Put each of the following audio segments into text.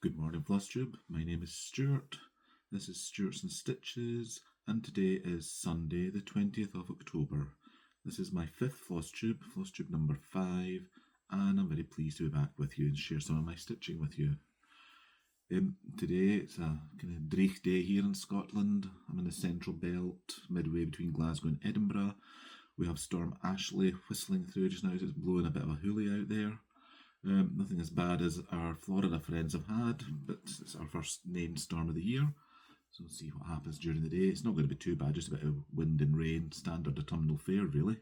Good morning, Flosstube. My name is Stuart. This is Stuart's and Stitches, and today is Sunday, the 20th of October. This is my fifth Flosstube number 5, and I'm very pleased to be back with you and share some of my stitching with you. Today it's a kind of dreich day here in Scotland. I'm in the central belt, midway between Glasgow and Edinburgh. We have Storm Ashley whistling through just now, so it's blowing a bit of a hoolie out there. Nothing as bad as our Florida friends have had, but it's our first named storm of the year, so we'll see what happens during the day. It's not going to be too bad, just a bit of wind and rain, standard autumnal fare really.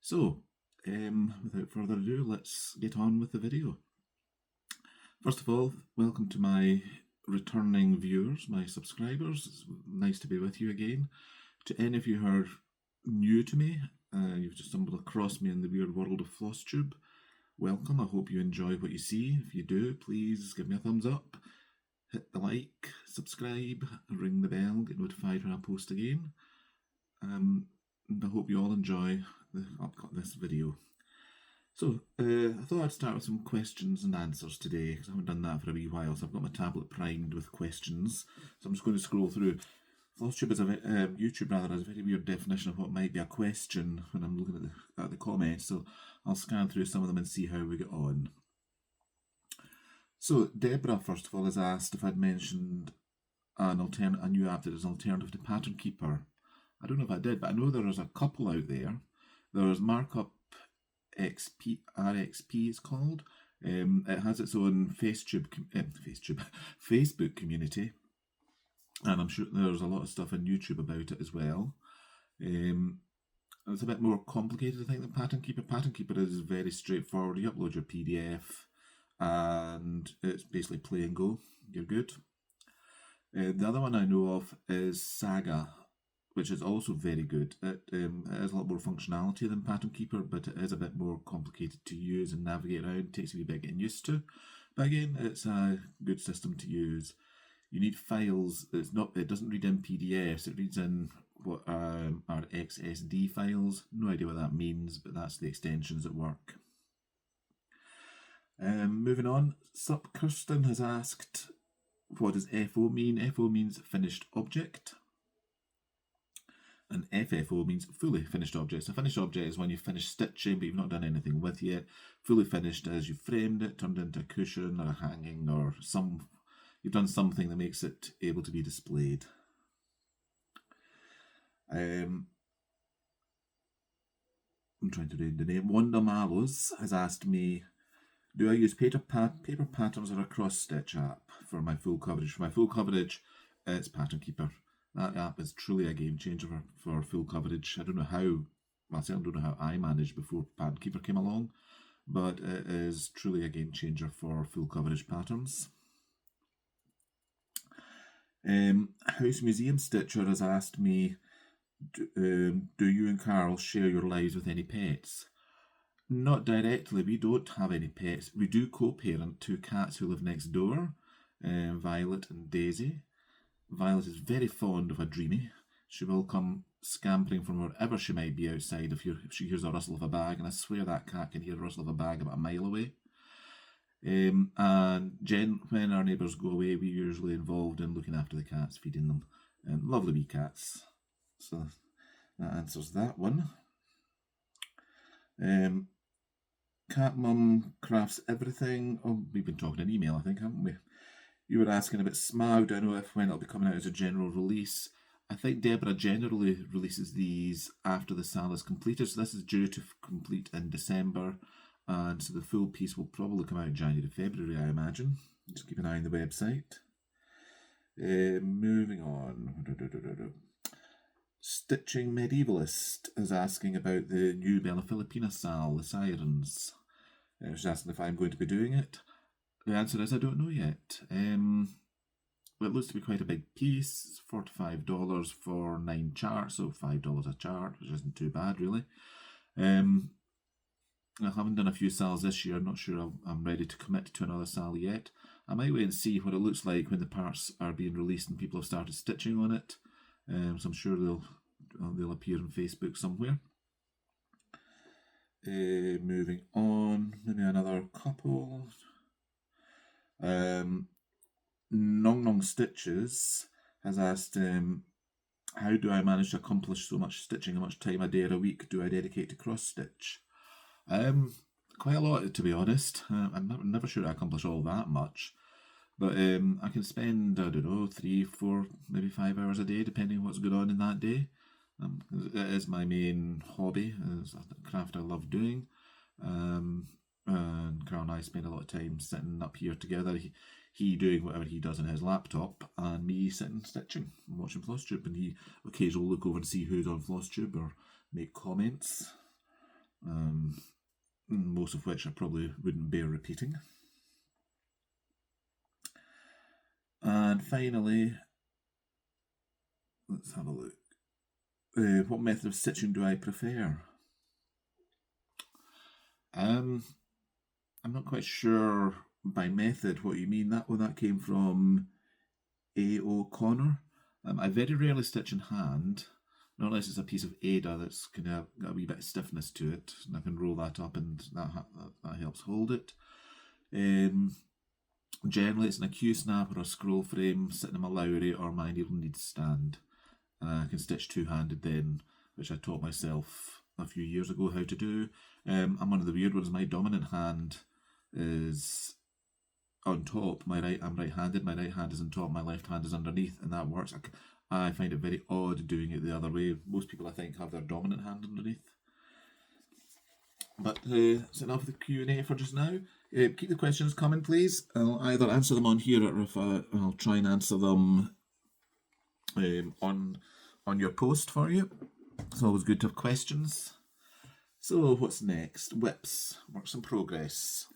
So, without further ado, let's get on with the video. First of all, welcome to my returning viewers, my subscribers. It's nice to be with you again. To any of you who are new to me, you've just stumbled across me in the weird world of Flosstube, welcome. I hope you enjoy what you see. If you do, please give me a thumbs up, hit the like, subscribe, ring the bell, get notified when I post again. And I hope you all enjoy this video. So, I thought I'd start with some questions and answers today, because I haven't done that for a wee while, so I've got my tablet primed with questions. So I'm just going to scroll through. Flosstube is YouTube has a very weird definition of what might be a question when I'm looking at the comments, so I'll scan through some of them and see how we get on. So Deborah, first of all, has asked if I'd mentioned a new app that is an alternative to Pattern Keeper. I don't know if I did, but I know there is a couple out there. There's Markup XP, RXP it's called. It has its own Facebook community. And I'm sure there's a lot of stuff on YouTube about it as well. It's a bit more complicated, I think, than Pattern Keeper. Pattern Keeper is very straightforward. You upload your PDF and it's basically play and go. You're good. The other one I know of is Saga, which is also very good. It has a lot more functionality than Pattern Keeper, but it is a bit more complicated to use and navigate around. It takes a wee bit getting used to. But again, it's a good system to use. You need files. It doesn't read in PDFs. It reads in what are XSD files. No idea what that means, but that's the extensions that work. Moving on, Sup Kirsten has asked, what does FO mean? FO means finished object, and FFO means fully finished object. So finished object is when you've finished stitching, but you've not done anything with yet. Fully finished is you've framed it, turned it into a cushion or a hanging or you've done something that makes it able to be displayed. I'm trying to read the name. Wanda Mallows has asked me, do I use paper patterns or a cross-stitch app for my full coverage? For my full coverage, it's Pattern Keeper. That app is truly a game changer for full coverage. I don't know how, I certainly don't know how I managed before Pattern Keeper came along, but it is truly a game changer for full coverage patterns. House Museum Stitcher has asked me, do you and Carl share your lives with any pets? Not directly, we don't have any pets. We do co-parent 2 cats who live next door, Violet and Daisy. Violet is very fond of a Dreamy. She will come scampering from wherever she might be outside if she hears a rustle of a bag, and I swear that cat can hear a rustle of a bag about a mile away. And when our neighbours go away, we're usually involved in looking after the cats, feeding them. Lovely wee cats. So that answers that one. Cat Mum Crafts Everything. Oh, we've been talking in email, I think, haven't we? You were asking about Smug. I don't know when it'll be coming out as a general release. I think Deborah generally releases these after the sale is completed, so this is due to complete in December. And so the full piece will probably come out in January, February, I imagine. Just keep an eye on the website. Moving on. Stitching Medievalist is asking about the new Bella Filipina Sal, the Sirens. She's asking if I'm going to be doing it. The answer is I don't know yet. It looks to be quite a big piece. It's $45 for 9 charts, so $5 a chart, which isn't too bad really. I haven't done a few sals this year. I'm not sure I'm ready to commit to another sal yet. I might wait and see what it looks like when the parts are being released and people have started stitching on it. So I'm sure they'll appear on Facebook somewhere. Moving on, maybe another couple. Nong Nong Stitches has asked, how do I manage to accomplish so much stitching? How much time a day or a week do I dedicate to cross stitch? Quite a lot, to be honest. I'm never sure I accomplish all that much. But I can spend, I don't know, 3, 4, maybe 5 hours a day, depending on what's going on in that day. It is my main hobby. It's a craft I love doing. And Carl and I spend a lot of time sitting up here together. He doing whatever he does on his laptop, and me sitting stitching and watching Flosstube. And he occasionally look over and see who's on Flosstube or make comments. Most of which I probably wouldn't bear repeating. And finally, let's have a look. What method of stitching do I prefer? I'm not quite sure by method what you mean. That came from A. O'Connor. I very rarely stitch in hand, not unless it's a piece of Ada that's kind of got a wee bit of stiffness to it, and I can roll that up and that helps hold it. Generally, it's an Q snap or a scroll frame sitting in my Lowry or my needle needs stand. I can stitch two-handed then, which I taught myself a few years ago how to do. I'm one of the weird ones. My dominant hand is on top. I'm right-handed. My right hand is on top. My left hand is underneath, and that works. I find it very odd doing it the other way. Most people, I think, have their dominant hand underneath. But that's enough of the Q&A for just now. Keep the questions coming, please. I'll either answer them on here, or if I'll try and answer them on your post for you. It's always good to have questions. So what's next? Whips, works in progress.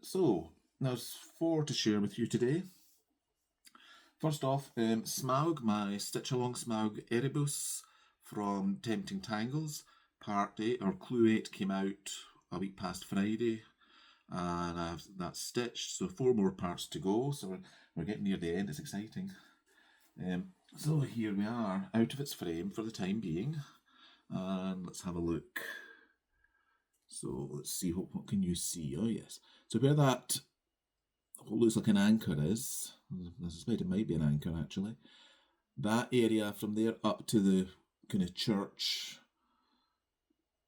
So there's 4 to share with you today. First off, Smug, my Stitch Along Smug Erebus from Tempting Tangles. Part 8, or Clue 8, came out a week past Friday, and that's stitched, so 4 more parts to go, so we're getting near the end. It's exciting. So here we are, out of its frame for the time being, and let's have a look. So let's see, what can you see? Oh yes, so where that what looks like an anchor is, I suspect it might be an anchor actually, that area from there up to the kind of church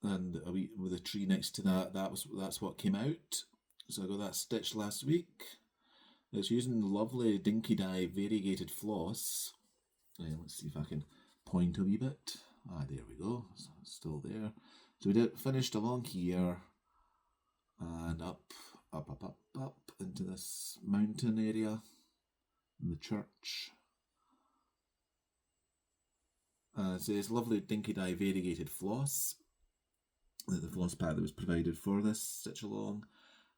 and with a tree next to that's what came out. So I got that stitched last week. It's using lovely Dinky Dye variegated floss. Let's see if I can point a wee bit. There we go. So it's still there. So we finished along here and up into this mountain area in the church. So it's lovely Dinky Dye variegated floss. The floss pack that was provided for this stitch along.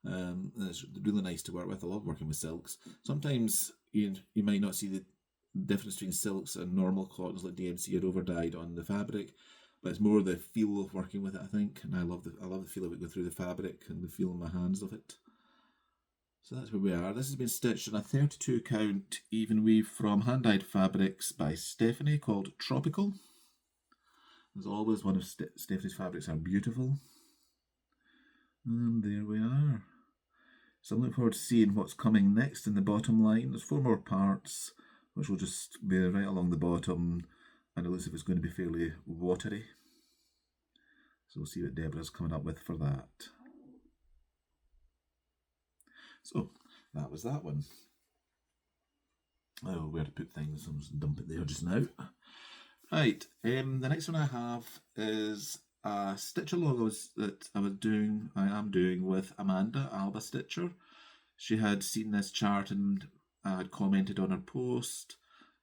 It's really nice to work with. I love working with silks. Sometimes you might not see the difference between silks and normal cottons like DMC or overdyed on the fabric, but it's more the feel of working with it, I think. And I love the feel of it going through the fabric and the feel in my hands of it. So that's where we are. This has been stitched on a 32 count even weave from Hand Dyed Fabrics by Stephanie called Tropical. As always, one of Stephanie's fabrics are beautiful. And there we are. So I'm looking forward to seeing what's coming next in the bottom line. There's 4 more parts, which will just be right along the bottom, and it looks as if it's going to be fairly watery. So we'll see what Deborah's coming up with for that. So that was that one. Oh, where to put things, I'll just dump it there just now. Right, the next one I have is a stitch along I am doing with Amanda, Alba Stitcher. She had seen this chart and had commented on her post,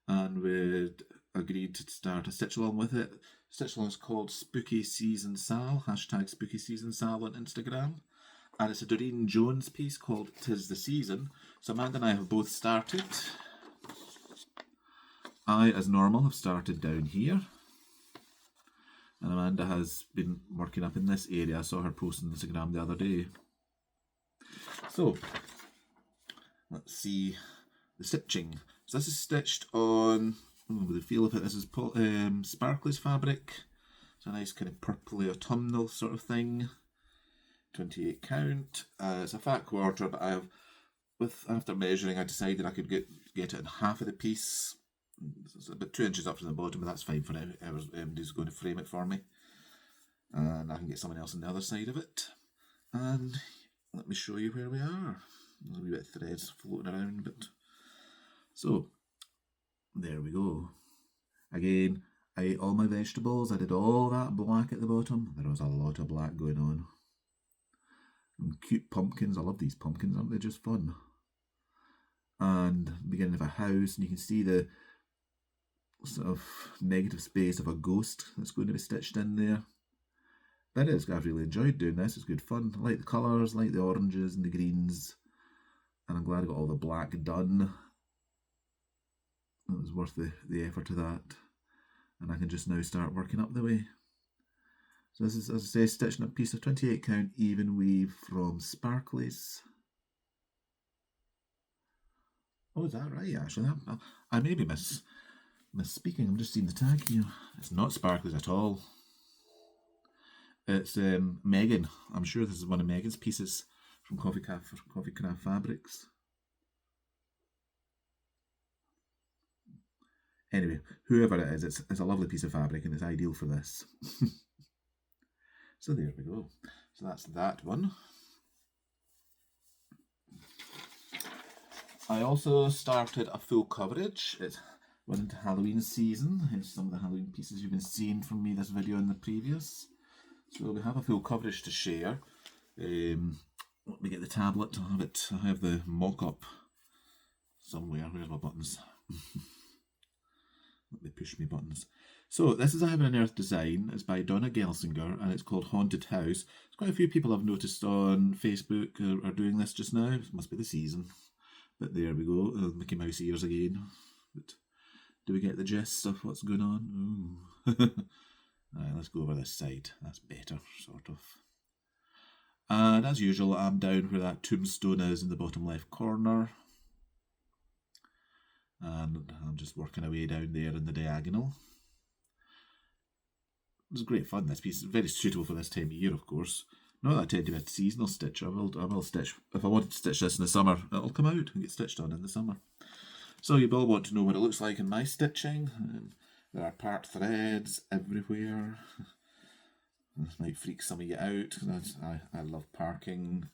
and we'd agreed to start a stitch along with it. Stitch along is called Spooky Season Sal, hashtag Spooky Season Sal on Instagram. And it's a Doreen Jones piece called 'Tis the Season. So Amanda and I have both started. I, as normal, have started down here. And Amanda has been working up in this area. I saw her post on Instagram the other day. So, let's see the stitching. So this is stitched on, with the feel of it, this is Sparkly's fabric. It's a nice kind of purpley autumnal sort of thing. 28 count. It's a fat quarter, but I have after measuring, I decided I could get it in half of the piece. It's about 2 inches up from the bottom, but that's fine for now. Somebody's going to frame it for me. And I can get someone else on the other side of it. And let me show you where we are. There's a wee bit of threads floating around, but so there we go. Again, I ate all my vegetables. I did all that black at the bottom. There was a lot of black going on. And cute pumpkins. I love these pumpkins, aren't they just fun? And beginning of a house, and you can see the sort of negative space of a ghost that's going to be stitched in there. That is, I've really enjoyed doing this. It's good fun. I like the colours, I like the oranges and the greens. And I'm glad I got all the black done. It was worth the effort of that. And I can just now start working up the way. So this is, as I say, stitching a piece of 28 count even weave from Sparklies. Oh, is that right, actually? I may be misspeaking. I'm just seeing the tag here. It's not Sparklies at all. It's Megan. I'm sure this is one of Megan's pieces from Coffee Craft Fabrics. Anyway, whoever it is, it's a lovely piece of fabric and it's ideal for this. So there we go. So that's that one. I also started a full coverage. It went into Halloween season. Here's some of the Halloween pieces you've been seeing from me this video and the previous. So we have a full coverage to share. Let me get the tablet. I have the mock-up somewhere. Where's my buttons? Let me push me buttons. So this is a Heaven and Earth design. It's by Donna Gelsinger and it's called Haunted House. Quite a few people I've noticed on Facebook are doing this just now. It must be the season. But there we go. Mickey Mouse ears again. But do we get the gist of what's going on? Ooh. Right, let's go over this side. That's better, sort of. And as usual, I'm down where that tombstone is in the bottom left corner. And I'm just working away down there in the diagonal. It's great fun, this piece. It's very suitable for this time of year, of course. Not that I tend to be a seasonal stitch. I will stitch. If I wanted to stitch this in the summer, it'll come out and get stitched on in the summer. So you all want to know what it looks like in my stitching. There are part threads everywhere. This might freak some of you out. I love parking.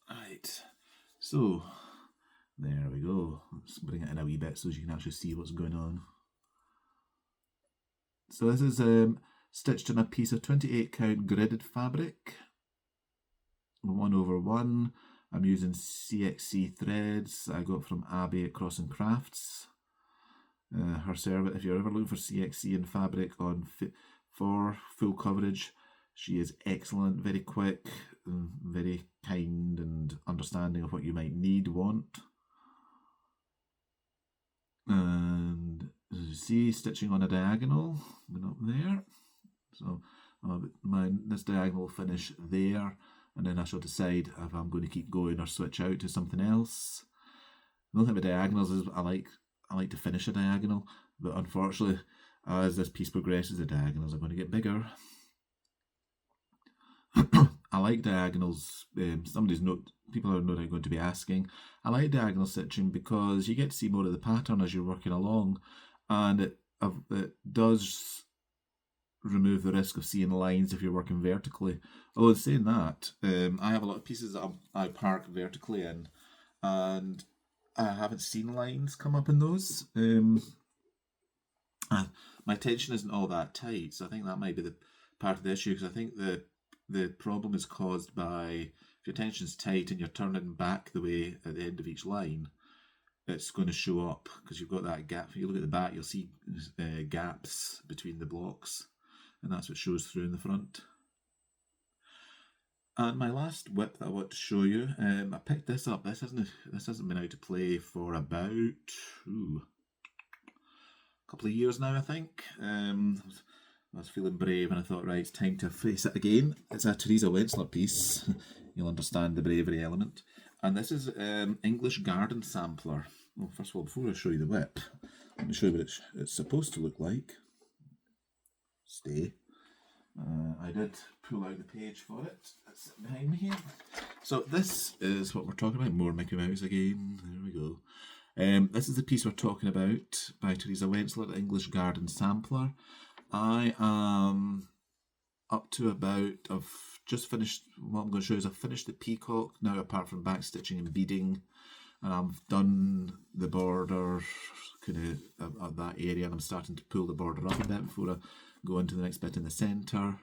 Right, so there we go. Let's bring it in a wee bit so you can actually see what's going on. So this is stitched in a piece of 28 count gridded fabric. 1/1. I'm using CXC threads I got from Abby at Cross and Crafts. Her service, if you're ever looking for CXC and fabric for full coverage, she is excellent, very quick, and very kind and understanding of what you might want. And as you see, stitching on a diagonal, going up there. So this diagonal will finish there, and then I shall decide if I'm going to keep going or switch out to something else. The only thing with diagonals is I like to finish a diagonal, but unfortunately, as this piece progresses, the diagonals are going to get bigger. I like diagonals. People are no doubt going to be asking. I like diagonal stitching because you get to see more of the pattern as you're working along, and it does remove the risk of seeing lines if you're working vertically. Although saying that, I have a lot of pieces that I park vertically in, and I haven't seen lines come up in those. My tension isn't all that tight, so I think that might be the part of the issue, because I think the problem is caused by if your tension's tight and you're turning back the way at the end of each line, it's going to show up because you've got that gap. If you look at the back, you'll see gaps between the blocks, and that's what shows through in the front. And my last whip that I want to show you, I picked this up. This hasn't been out to play for about a couple of years now, I think. I was feeling brave and I thought, right, it's time to face it again. It's a Teresa Wentzler piece. You'll understand the bravery element. And this is English Garden Sampler. Well, first of all, before I show you the whip, let me show you what it's supposed to look like. Stay. I did pull out the page for it. It's behind me here. So this is what we're talking about. More Mickey Mouse again. There we go. This is the piece we're talking about by Teresa Wentzler, English Garden Sampler. I am up to about, I've just finished, what I'm going to show is I've finished the peacock now, apart from back stitching and beading, and I've done the border kind of that area, and I'm starting to pull the border up a bit before I go into the next bit in the centre.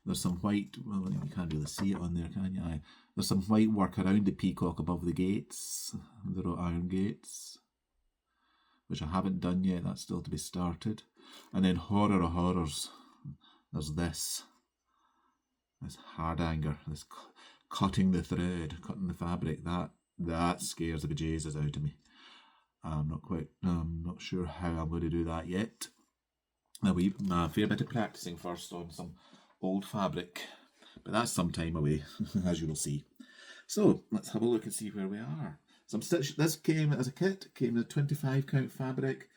There's some white, well, you can't really see it on there, can you? There's some white work around the peacock above the gates, the wrought iron gates, which I haven't done yet. That's still to be started. And then horror of horrors, there's this hard anger, this cutting the thread, cutting the fabric. That scares the bejesus out of me. I'm not sure how I'm going to do that yet. A fair bit of practicing first on some old fabric, but that's some time away, as you will see. So let's have a look and see where we are. Some stitch. This came as a kit. Came with 25 count fabric,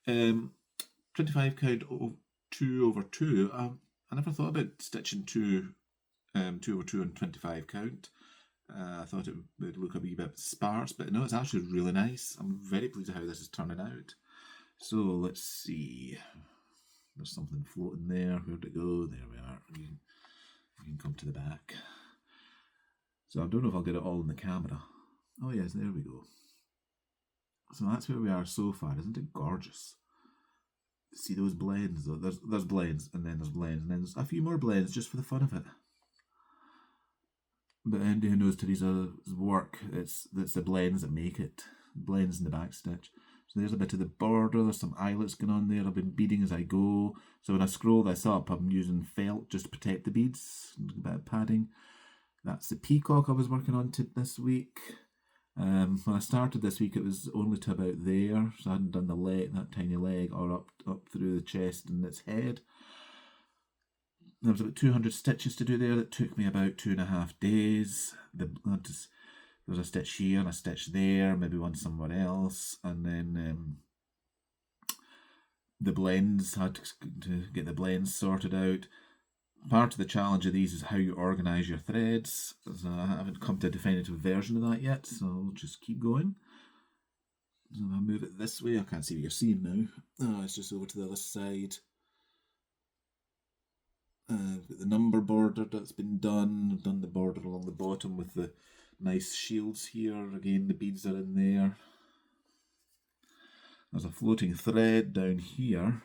25 count 2/2. I never thought about stitching 2/2 and 25 count. I thought it would look a wee bit sparse, but no, it's actually really nice. I'm very pleased with how this is turning out. So let's see. There's something floating there. Where'd it go? There we are. You can come to the back. So I don't know if I'll get it all in the camera. Oh yes, there we go. So that's where we are so far. Isn't it gorgeous? See those blends though? There's blends, and then there's blends, and then there's a few more blends just for the fun of it. But anybody who knows Teresa's work, it's the blends that make it. Blends in the back stitch. So there's a bit of the border, there's some eyelets going on there. I've been beading as I go. So when I scroll this up, I'm using felt just to protect the beads, a bit of padding. That's the peacock I was working on this week. When I started this week, it was only to about there, so I hadn't done the leg, that tiny leg, or up through the chest and its head. There was about 200 stitches to do there. That took me about 2.5 days. There's a stitch here and a stitch there, maybe one somewhere else, and then the blends, had to get the blends sorted out. Part of the challenge of these is how you organise your threads. So I haven't come to a definitive version of that yet, so I'll just keep going. So if I move it this way, I can't see what you're seeing now. Oh, it's just over to the other side. Got the number border that's been done. I've done the border along the bottom with the nice shields here. Again, the beads are in there. There's a floating thread down here,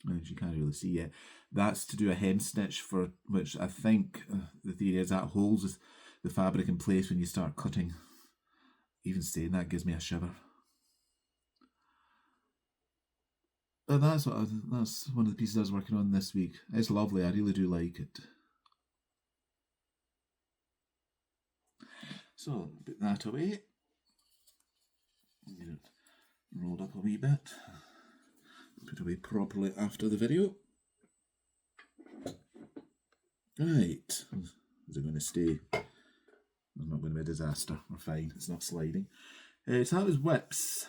which you can't really see yet. That's to do a hem stitch, for which I think the theory is that holds the fabric in place when you start cutting. Even saying that gives me a shiver. But that's one of the pieces I was working on this week. It's lovely. I really do like it. So put that away. Get it rolled up a wee bit. Put away properly after the video. Right. Is it going to stay? It's not going to be a disaster. We're fine. It's not sliding. So that was whips.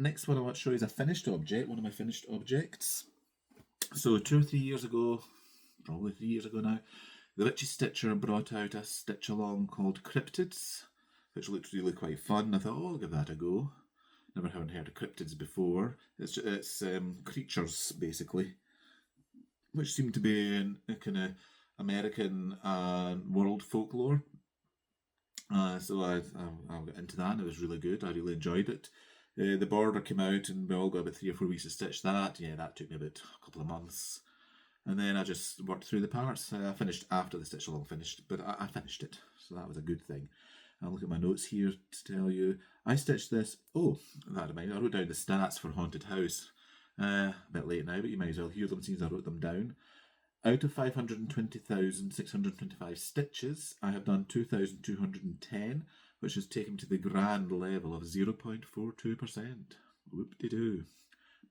Next one I want to show you is a finished object, one of my finished objects. So 2 or 3 years ago, probably 3 years ago now, the Witchy Stitcher brought out a stitch along called Cryptids, which looked really quite fun. I thought, oh, I'll give that a go. Never haven't heard of cryptids before. It's creatures, basically, which seem to be a kind of American world folklore. So I got into that, and it was really good. I really enjoyed it. The border came out, and we all got about 3 or 4 weeks to stitch that. Yeah, that took me about a couple of months. And then I just worked through the parts. I finished after the stitch along finished, but I finished it, so that was a good thing. I'll look at my notes here to tell you. I stitched this. Oh, that reminds me, I wrote down the stats for Haunted House. A bit late now, but you might as well hear them since I wrote them down. Out of 520,625 stitches, I have done 2,210, which has taken me to the grand level of 0.42%. Whoop-de-doo.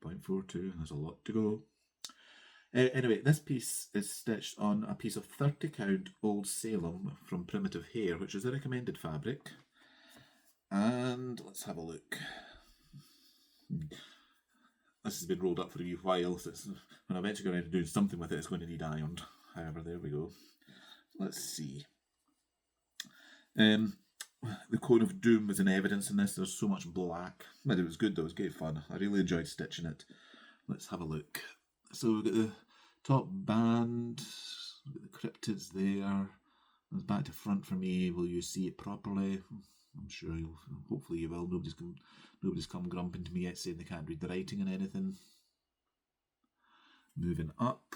0.42, there's a lot to go. Anyway, this piece is stitched on a piece of 30 count Old Salem from Primitive Hair, which is a recommended fabric. And let's have a look. this has been rolled up for a wee while, so when I eventually go around to doing something with it, it's going to need ironed. However, there we go. Let's see. The Cone of Doom was in evidence in this. There's so much black. But it was good though, it was great fun. I really enjoyed stitching it. Let's have a look. So we've got the top band, we've got the Cryptids there. It's back to front for me. Will you see it properly? I'm sure you'll. Hopefully you will. Nobody's come grumping to me yet saying they can't read the writing and anything. Moving up.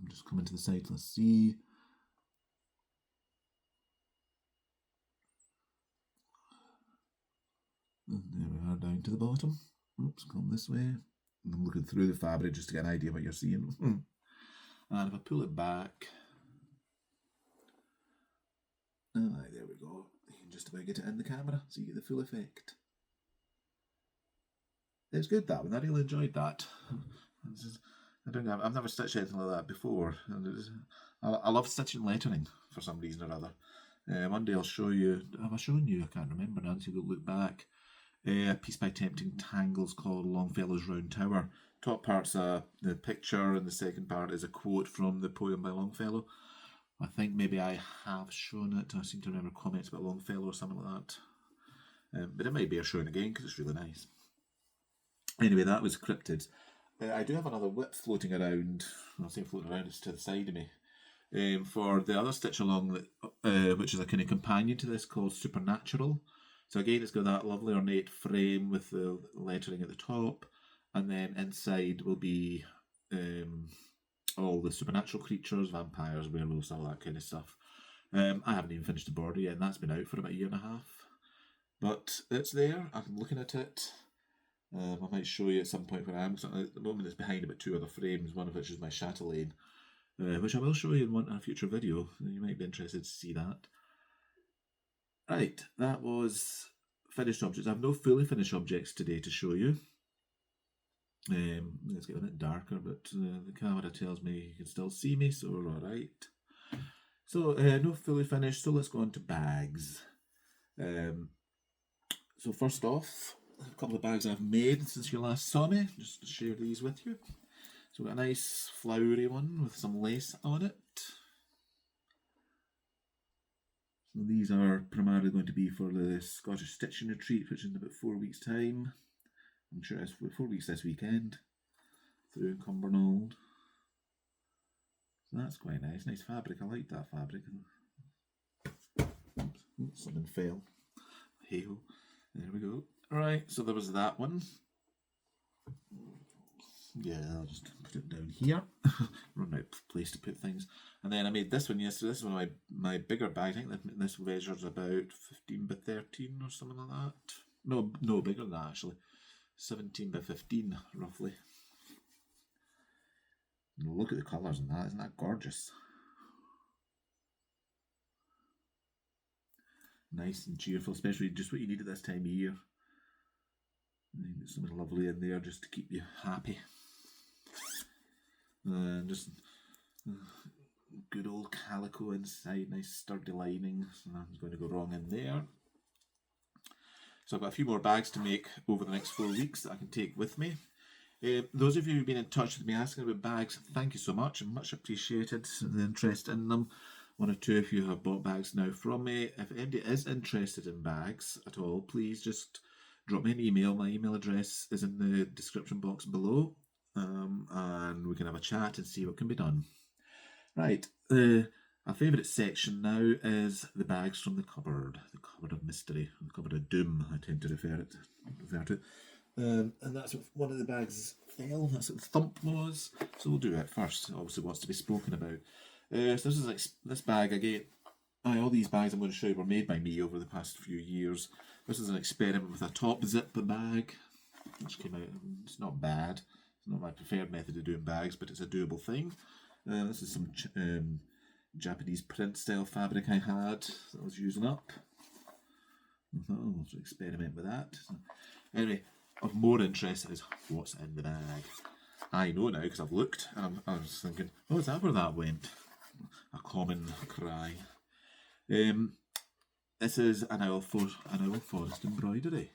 Just coming to the side. Let's see. And there we are, down to the bottom. Oops, come this way. I'm looking through the fabric just to get an idea of what you're seeing. And if I pull it back, there we go. You can just about get it in the camera so you get the full effect. It's good, that one. I really enjoyed that. I've never stitched anything like that before. I love stitching lettering for some reason or other. One day I'll show you. Have I shown you? I can't remember now. So you'll look back. A piece by Tempting Tangles called Longfellow's Round Tower. Top part's the picture, and the second part is a quote from the poem by Longfellow. I think maybe I have shown it. I seem to remember comments about Longfellow or something like that. But it might be showing again because it's really nice. Anyway, that was Cryptids. I do have another whip floating around. I'll say floating around, it's to the side of me. For the other stitch along, which is a kind of companion to this called Supernatural. So again, it's got that lovely ornate frame with the lettering at the top, and then inside will be all the supernatural creatures, vampires, werewolves, all that kind of stuff. I haven't even finished the border yet, and that's been out for about a year and a half. But it's there, I'm looking at it. I might show you at some point where I am. At the moment it's behind about 2 other frames, one of which is my chatelaine, which I will show you in a future video. You might be interested to see that. Right, that was finished objects. I have no fully finished objects today to show you. It's getting a bit darker, but the camera tells me you can still see me, so we're alright. So, no fully finished, so let's go on to bags. So first off, a couple of bags I've made since you last saw me, just to share these with you. So we've got a nice flowery one with some lace on it. So these are primarily going to be for the Scottish Stitching Retreat, which is in about 4 weeks' time. I'm sure it's 4 weeks this weekend, through Cumbernauld. So that's quite nice. Nice fabric. I like that fabric. Oops, something fell. Hey-ho. There we go. Right, so there was that one. Yeah, I'll just put it down here. Run out of place to put things. And then I made this one yesterday. This is one of my bigger bags. I think this measures about 15 by 13 or something like that. No, bigger than that actually. 17 by 15 roughly. And look at the colours in that. Isn't that gorgeous? Nice and cheerful, especially just what you need at this time of year. And something lovely in there just to keep you happy. And just good old calico inside, nice sturdy lining. So nothing's going to go wrong in there. So I've got a few more bags to make over the next 4 weeks that I can take with me. Those of you who've been in touch with me asking about bags, thank you so much, and much appreciated the interest in them. 1 or 2 of you have bought bags now from me. If anybody is interested in bags at all, please just drop me an email. My email address is in the description box below, and we can have a chat and see what can be done. Right, our favourite section now is the bags from the cupboard of mystery, the cupboard of doom, I tend to refer to. And that's what one of the bags fell, that's what the thump was, so we'll do it first. Obviously wants to be spoken about. So this is like this bag again. All these bags I'm going to show you were made by me over the past few years. This is an experiment with a top zip bag, which came out. It's not bad. It's not my preferred method of doing bags, but it's a doable thing. This is some Japanese print style fabric I had that I was using up. I'll experiment with that. Anyway, of more interest is what's in the bag. I know now because I've looked and I was thinking, oh, is that where that went? A common cry. This is an owl forest embroidery.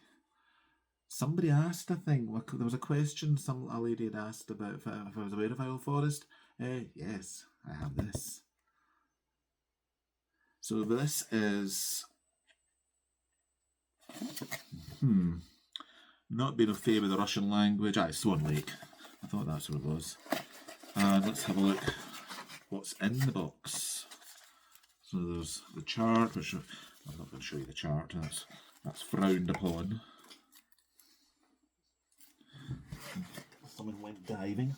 Somebody asked, I think, there was a question a lady had asked about if I was aware of Owl Forest. Yes, I have this. So this is, not being a favour with the Russian language. It's Swan Lake. I thought that's what it was. And let's have a look what's in the box. So there's the chart, which I'm not going to show you the chart. That's frowned upon. Someone went diving.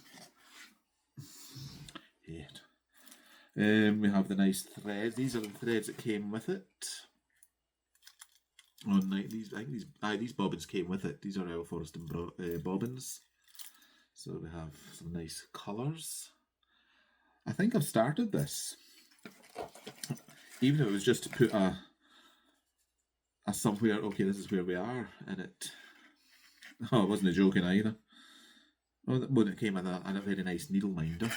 Hate. We have the nice threads. These are the threads that came with it. These bobbins came with it. These are Owl Forest and bobbins. So we have some nice colours. I think I've started this. Even if it was just to put a somewhere, okay, this is where we are in it. Oh, I wasn't joking either. Oh, when it came with a very nice needle minder.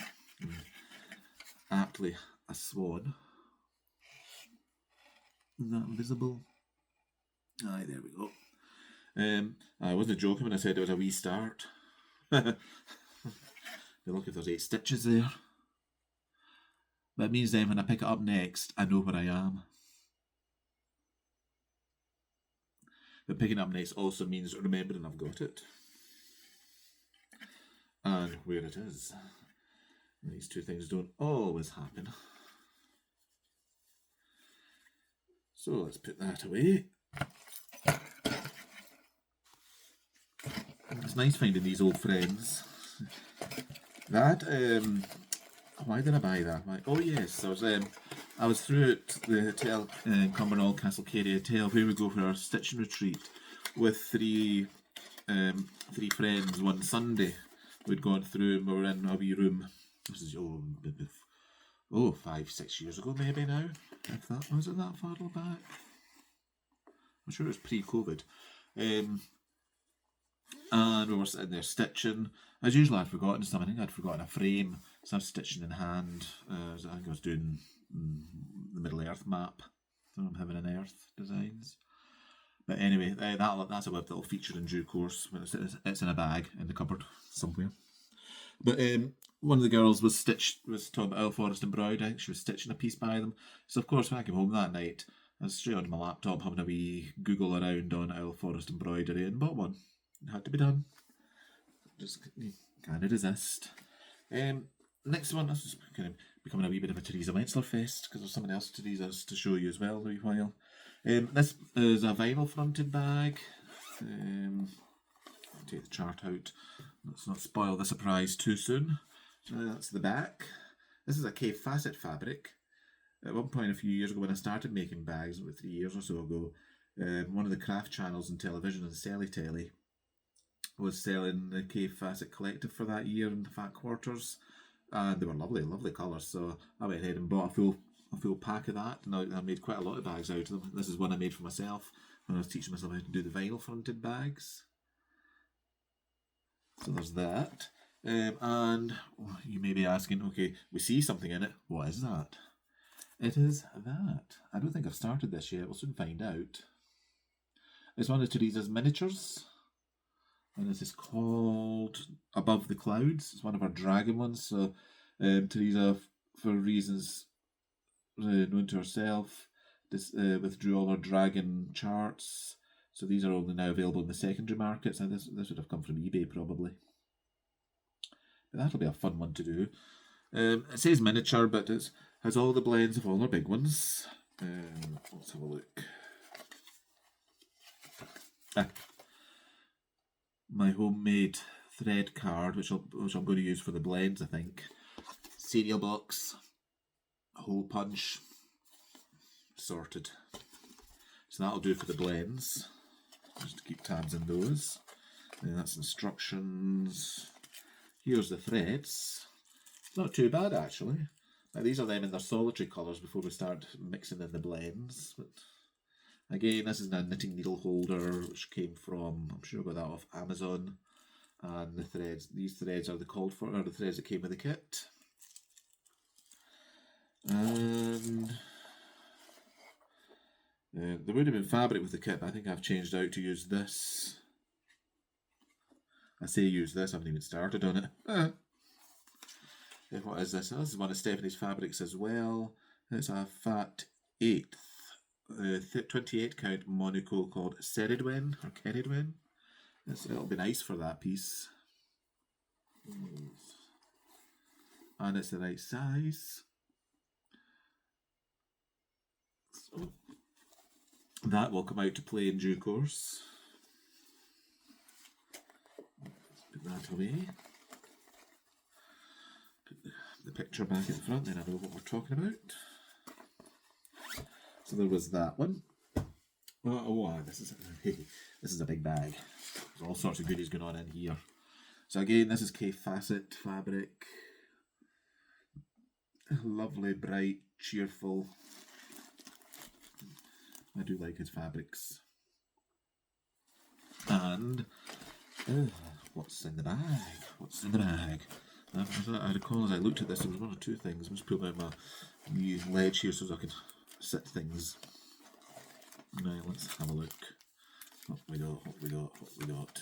Aptly a swan. Is that visible? Aye, there we go. I wasn't joking when I said it was a wee start. Look, if there's 8 stitches there. That means then when I pick it up next, I know where I am. But picking it up next also means remembering I've got it. And where it is. These two things don't always happen. So let's put that away. It's nice finding these old friends. That, why did I buy that? Oh yes, I was through at the hotel in Cumbernauld, Castlecary Hotel, where we go for our stitching retreat with three friends one Sunday. We'd gone through and we were in a wee room. This is 5-6 years ago maybe now. If that was it that far back. I'm sure it was pre-COVID. And we were sitting there stitching. As usual, I'd forgotten something. I think I'd forgotten a frame, so I was stitching in hand. I think I was doing the Middle Earth map. So I'm having an Earth designs. But anyway, that's a web that will feature in due course. It's in a bag in the cupboard somewhere. But one of the girls was talking about Owl Forest and Browd. I think she was stitching a piece by them. So of course, when I came home that night, I was straight on my laptop having a wee Google around on Owl Forest embroidery and bought one. It had to be done. Just can't resist. Next one, this is kind of becoming a wee bit of a Teresa Wentzler fest because there's something else Teresa's to show you as well in a wee while. This is a vinyl fronted bag. I'll take the chart out. Let's not spoil the surprise too soon. That's the back. This is a K facet fabric. At one point a few years ago when I started making bags, about 3 years or so ago, one of the craft channels on television on Selly Telly was selling the K Facet Collective for that year in the Fat Quarters, and they were lovely, lovely colours. So I went ahead and bought a full pack of that, and I made quite a lot of bags out of them. This is one I made for myself when I was teaching myself how to do the vinyl fronted bags. So there's that. And you may be asking, okay, we see something in it. What is that? It is that. I don't think I've started this yet. We'll soon find out. It's one of Teresa's miniatures. And this is called Above the Clouds. It's one of our dragon ones. So Teresa, for reasons known to herself, withdrew all her dragon charts. So these are only now available in the secondary markets. And this would have come from eBay probably. But that'll be a fun one to do. It says miniature, but it has all the blends of all our big ones. Let's have a look. My homemade thread card, which I'm going to use for the blends, I think. Cereal box, hole punch, sorted. So that'll do for the blends. Just to keep tabs in those. And that's instructions. Here's the threads. Not too bad actually. Now, these are them in their solitary colours before we start mixing in the blends. But again, this is a knitting needle holder which came from, I'm sure I got that off Amazon. And the threads, these threads are the threads that came with the kit. And there would have been fabric with the kit, but I think I've changed out to use this. I say use this, I haven't even started on it. What is this? Oh, this is one of Stephanie's fabrics as well. It's a fat 8th, 28 count Monaco called Ceridwen or Keridwen. It'll be nice for that piece. And it's the right size. So that will come out to play in due course. Put that away. Put the picture back at the front, then I know what we're talking about. So there was that one. Oh, this is a big bag. There's all sorts of goodies going on in here. So again, this is K Facet fabric. Lovely, bright, cheerful. I do like his fabrics. And what's in the bag? What's in the bag? I recall as I looked at this, there was one or two things. I'm just putting out my new ledge here so I can sit things. Right, let's have a look. What we got?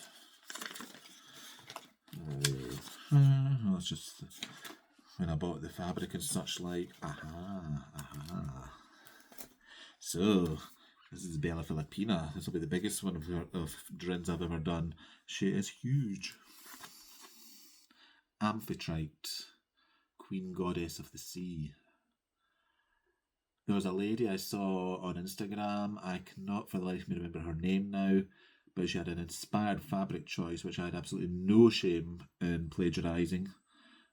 That's just when I bought the fabric and such like. So this is Bella Filipina. This will be the biggest one of Drins I've ever done. She is huge. Amphitrite, Queen Goddess of the Sea. There was a lady I saw on Instagram, I cannot for the life of me remember her name now, but she had an inspired fabric choice which I had absolutely no shame in plagiarising.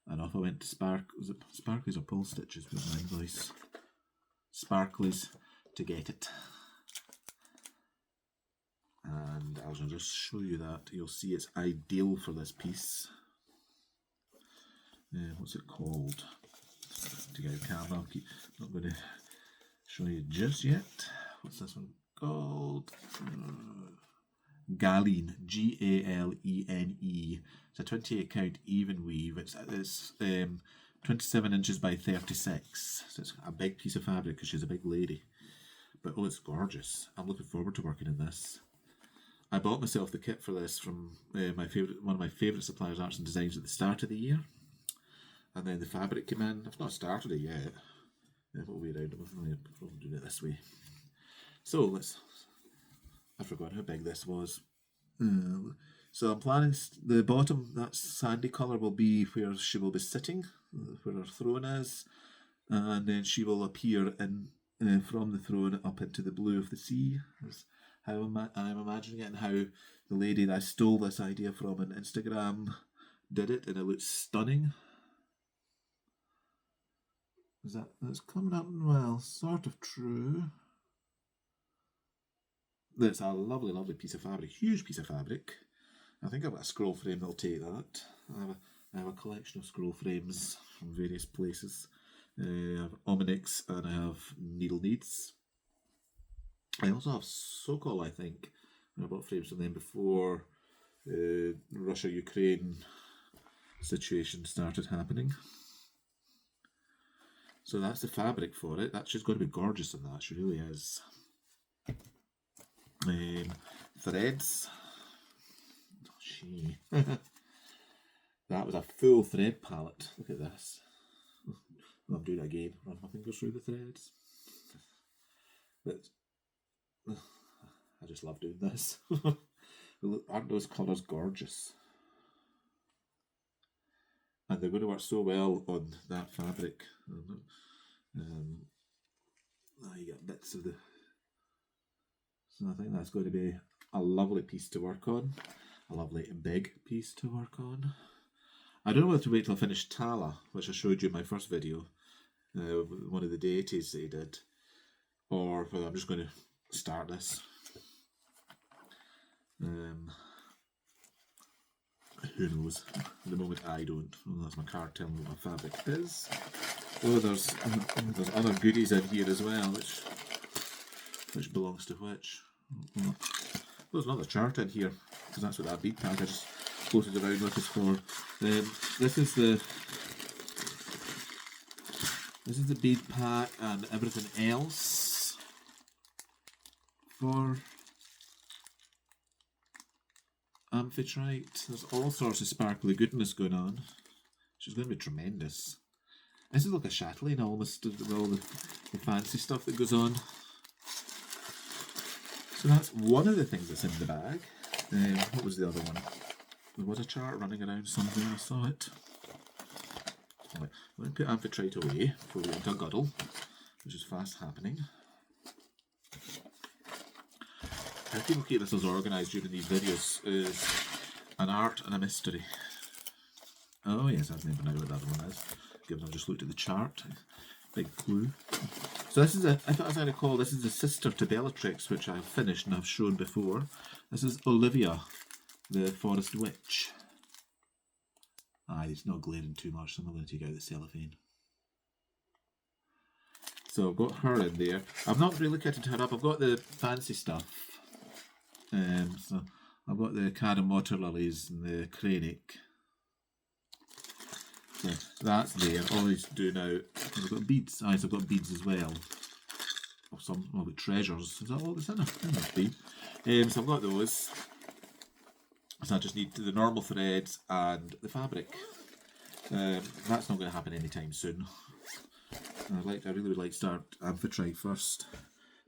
And off I went to Sparkleys or Pull Stitches with my invoice. Sparkleys to get it. And I'll just show you that. You'll see it's ideal for this piece. What's it called? To get a camera, I'm not going to show you just yet. What's this one called? Gallen, G-A-L-E-N-E. It's a 28 count even weave. It's 27 inches by 36. So it's a big piece of fabric because she's a big lady. But oh, it's gorgeous. I'm looking forward to working in this. I bought myself the kit for this from one of my favourite suppliers, Arts and Designs, at the start of the year. And then the fabric came in. I've not started it yet. What way around? I'm probably doing it this way. So I forgot how big this was. So I'm planning the bottom, that sandy colour, will be where she will be sitting, where her throne is, and then she will appear in from the throne up into the blue of the sea. That's how I'm imagining it, and how the lady that I stole this idea from on Instagram did it, and it looks stunning. That's coming up well, sort of true. That's a lovely, lovely piece of fabric, huge piece of fabric. I think I've got a scroll frame that'll take that. I have a collection of scroll frames from various places. I have Ominix and I have Needle Needs. I also have Sokol, I think. I bought frames from them before Russia-Ukraine situation started happening. So that's the fabric for it. She's going to be gorgeous in that. She really is. Threads. That was a full thread palette. Look at this. I'm doing it again. Run my fingers through the threads. But I just love doing this. Aren't those colours gorgeous? And they're going to work so well on that fabric. You get bits of the... So I think that's going to be a lovely piece to work on. A lovely big piece to work on. I don't know whether to wait till I finish Tala, which I showed you in my first video. One of the deities that he did. Or whether I'm just going to start this. Who knows? At the moment I don't. Well, that's my card telling me what my fabric is. Oh, there's other goodies in here as well, which belongs to which. Oh, there's another chart in here, because that's what that bead pack I just floated around with is for. This is the bead pack and everything else for amphitrite. There's all sorts of sparkly goodness going on. She's going to be tremendous. This is like a chatelaine almost, with all the fancy stuff that goes on. So that's one of the things that's in the bag. What was the other one? There was a chart running around somewhere, I saw it. Right, I'm going to put amphitrite away before we get into a guddle, which is fast happening. How people keep this as organised during these videos is an art and a mystery. Oh yes, I've never known what that one is, given I've just looked at the chart. Big clue. So this is as I recall, this is the sister to Bellatrix, which I've finished and I've shown before. This is Olivia, the Forest Witch. Aye, it's not glaring too much, so I'm going to take out the cellophane. So I've got her in there. I've not really kitted her up. I've got the fancy stuff. So I've got the Karen water lilies and the cranic. So that's there. All I need to do now, I've got beads. Aye, so I've got beads as well. Or some, well, with treasures. Is that all that's in it? It must be. So I've got those. So I just need the normal threads and the fabric. That's not going to happen anytime soon. I really would like to start amphitrite first.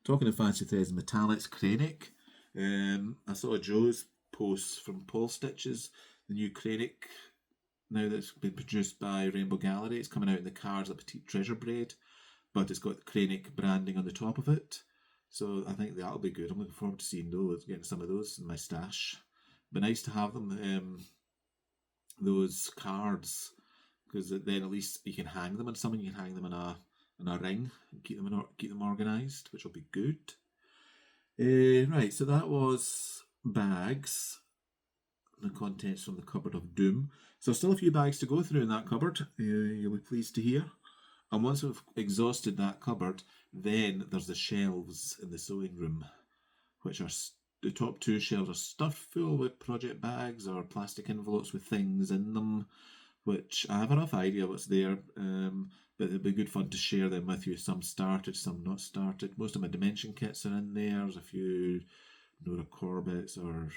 Talking of fancy threads and metallics, cranic. I saw Joe's post from Paul Stitches, the new cranic. Now that's been produced by Rainbow Gallery. It's coming out in the cards, a petite treasure braid, but it's got the cranic branding on the top of it. So I think that'll be good. I'm looking forward to seeing those, getting some of those in my stash. Be nice to have them, those cards, because then at least you can hang them on something. You can hang them in a ring and keep them organised, which will be good. Right, so that was bags, the contents from the cupboard of doom. So still a few bags to go through in that cupboard. You'll be pleased to hear. And once we've exhausted that cupboard, then there's the shelves in the sewing room, which are the top two shelves are stuffed full with project bags or plastic envelopes with things in them, which I have a rough idea what's there, but it'd be good fun to share them with you. Some started, some not started. Most of my dimension kits are in there. There's a few Nora Corbett's or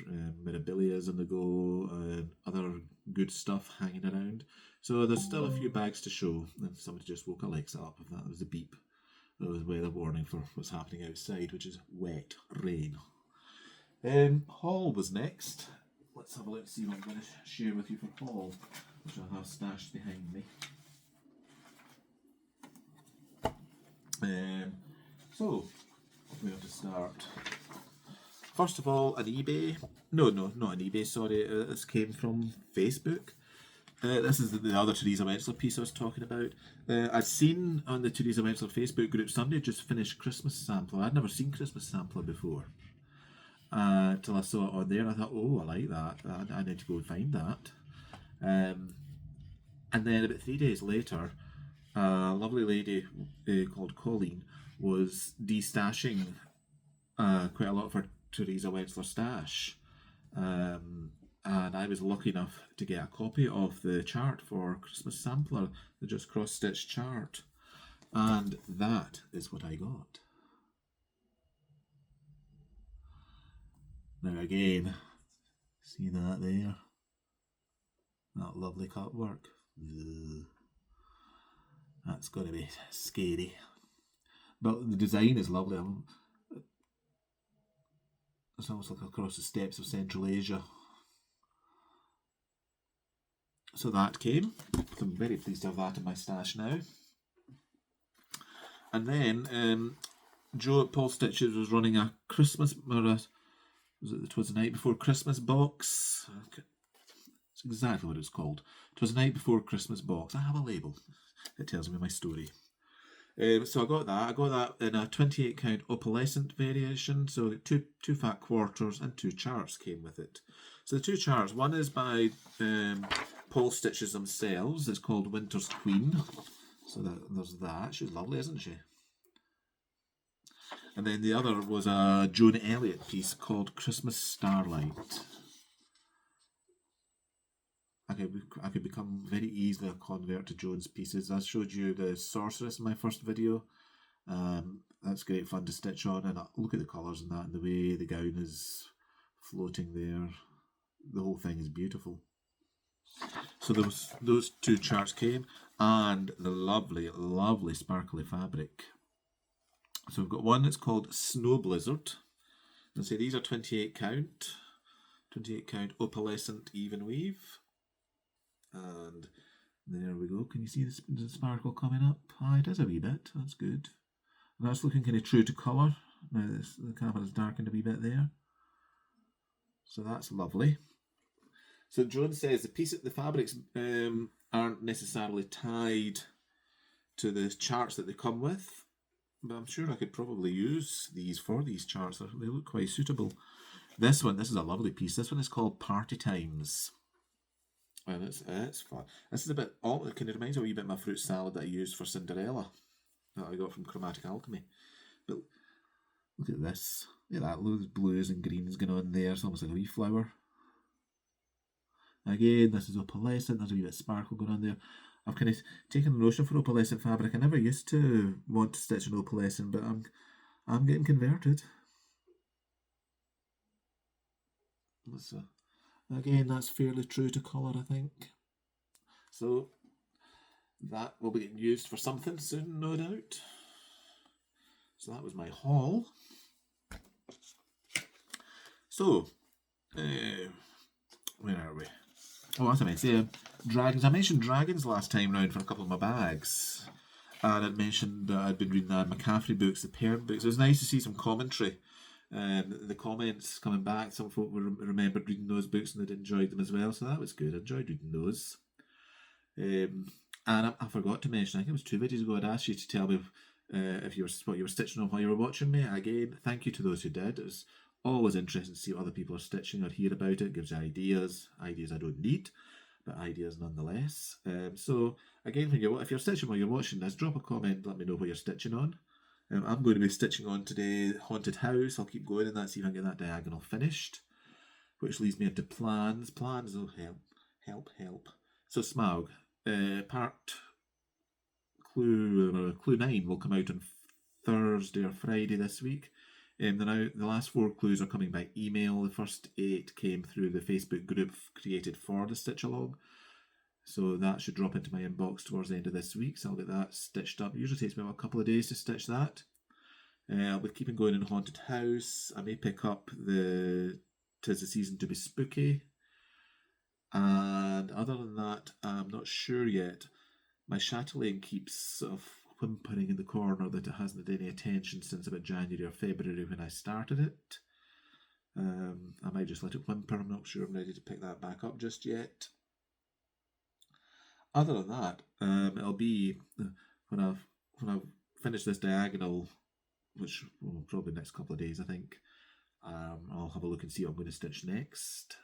Mirabilias on the go, and other good stuff hanging around. So there's still a few bags to show. And somebody just woke Alexa up if that was a beep. That was weather warning for what's happening outside, which is wet rain. Haul was next. Let's have a look and see what I'm going to share with you for haul, which I have stashed behind me. So, where to start? First of all, an eBay. No, not an eBay, sorry. This came from Facebook. This is the other Teresa Wentzler piece I was talking about. I'd seen on the Teresa Wentzler Facebook group somebody just finished Christmas Sampler. I'd never seen Christmas Sampler before. Till I saw it on there and I thought, oh, I like that. I need to go and find that. And then about 3 days later, a lovely lady called Colleen was destashing quite a lot of her Teresa Wentzler stash. And I was lucky enough to get a copy of the chart for Christmas Sampler, the Just Cross Stitch chart. And that is what I got. Now again, see that there? That lovely cut work. Ugh. That's going to be scary. But the design is lovely. It's almost like across the steppes of Central Asia. So that came. I'm very pleased to have that in my stash now. And then Joe at Paul Stitches was running a Christmas, it was the night before Christmas box. It's exactly what it's called. It was the night before Christmas box. I have a label. It tells me my story. So I got that. I got that in a 28 count opalescent variation. So two fat quarters and two charts came with it. So the two charts, one is by Paul Stitches themselves. It's called Winter's Queen. So there's that. She's lovely, isn't she? And then the other was a Joan Elliott piece called Christmas Starlight. I could become very easily a convert to Joan's pieces. I showed you the Sorceress in my first video. That's great fun to stitch on, and look at the colours and that, and the way the gown is floating there. the whole thing is beautiful. So those two charts came, and the lovely, lovely sparkly fabric. So we've got one that's called Snow Blizzard. And say these are 28 count opalescent even weave. And there we go. Can you see the sparkle coming up? Ah, it is a wee bit. That's good. And that's looking kind of true to colour. Now the camera's darkened a wee bit there. So that's lovely. So Joan says the fabrics aren't necessarily tied to the charts that they come with, but I'm sure I could probably use these for these charts. They look quite suitable. This is a lovely piece. This one is called Party Times. And it's fun. This is a bit, it kind of reminds me a wee bit of my fruit salad that I used for Cinderella that I got from Chromatic Alchemy. But look at this. Look at that, those blues and greens going on there. It's almost like a wee flower. Again, this is opalescent. There's a wee bit of sparkle going on there. I've kind of taken the notion for opalescent fabric. I never used to want to stitch an opalescent, but I'm getting converted. Again, that's fairly true to colour, I think. So that will be getting used for something soon, no doubt. So that was my haul. So, where are we? Oh, as I mentioned, dragons. I mentioned dragons last time round for a couple of my bags. And I'd mentioned that I'd been reading Anne McCaffrey books, the parent books. It was nice to see some commentary. The comments coming back, some folk remembered reading those books and they'd enjoyed them as well, so that was good. I enjoyed reading those. And I forgot to mention, I think it was 2 videos ago, I'd asked you to tell me what you were stitching on while you were watching me. Again, thank you to those who did. It was always interesting to see what other people are stitching or hear about it. It gives you ideas I don't need, but ideas nonetheless. So again, if you're stitching while you're watching this, drop a comment, let me know what you're stitching on. I'm going to be stitching on today Haunted House. I'll keep going in that, see if I can get that diagonal finished, which leads me into plans. Plans, oh help. So Smug, part clue 9 will come out on Thursday or Friday this week. The last 4 clues are coming by email. The first 8 came through the Facebook group created for the Stitch Along. So that should drop into my inbox towards the end of this week. So I'll get that stitched up. It usually takes me about a couple of days to stitch that. I'll be keeping going in Haunted House. I may pick up the 'Tis the Season to be Spooky. And other than that, I'm not sure yet. My chatelaine keeps sort of whimpering in the corner that it hasn't had any attention since about January or February when I started it. I might just let it whimper. I'm not sure I'm ready to pick that back up just yet. Other than that, it'll be when I've finished this diagonal, which will probably the next couple of days, I think. I'll have a look and see what I'm going to stitch next,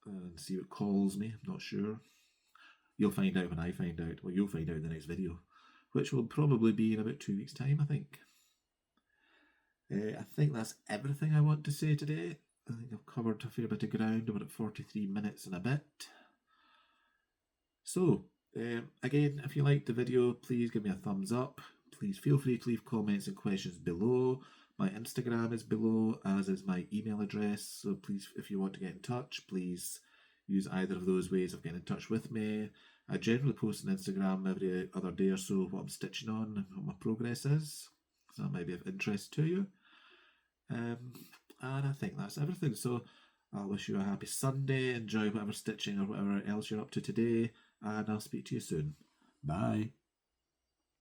and see what calls me. I'm not sure. You'll find out when I find out. Well, you'll find out in the next video, which will probably be in about 2 weeks' time, I think. I think that's everything I want to say today. I think I've covered a fair bit of ground. We're at 43 minutes and a bit. So, again, if you liked the video, please give me a thumbs up. Please feel free to leave comments and questions below. My Instagram is below, as is my email address. So please, if you want to get in touch, please use either of those ways of getting in touch with me. I generally post on Instagram every other day or so what I'm stitching on and what my progress is. So that might be of interest to you. And I think that's everything. So I'll wish you a happy Sunday. Enjoy whatever stitching or whatever else you're up to today. And I'll speak to you soon. Bye.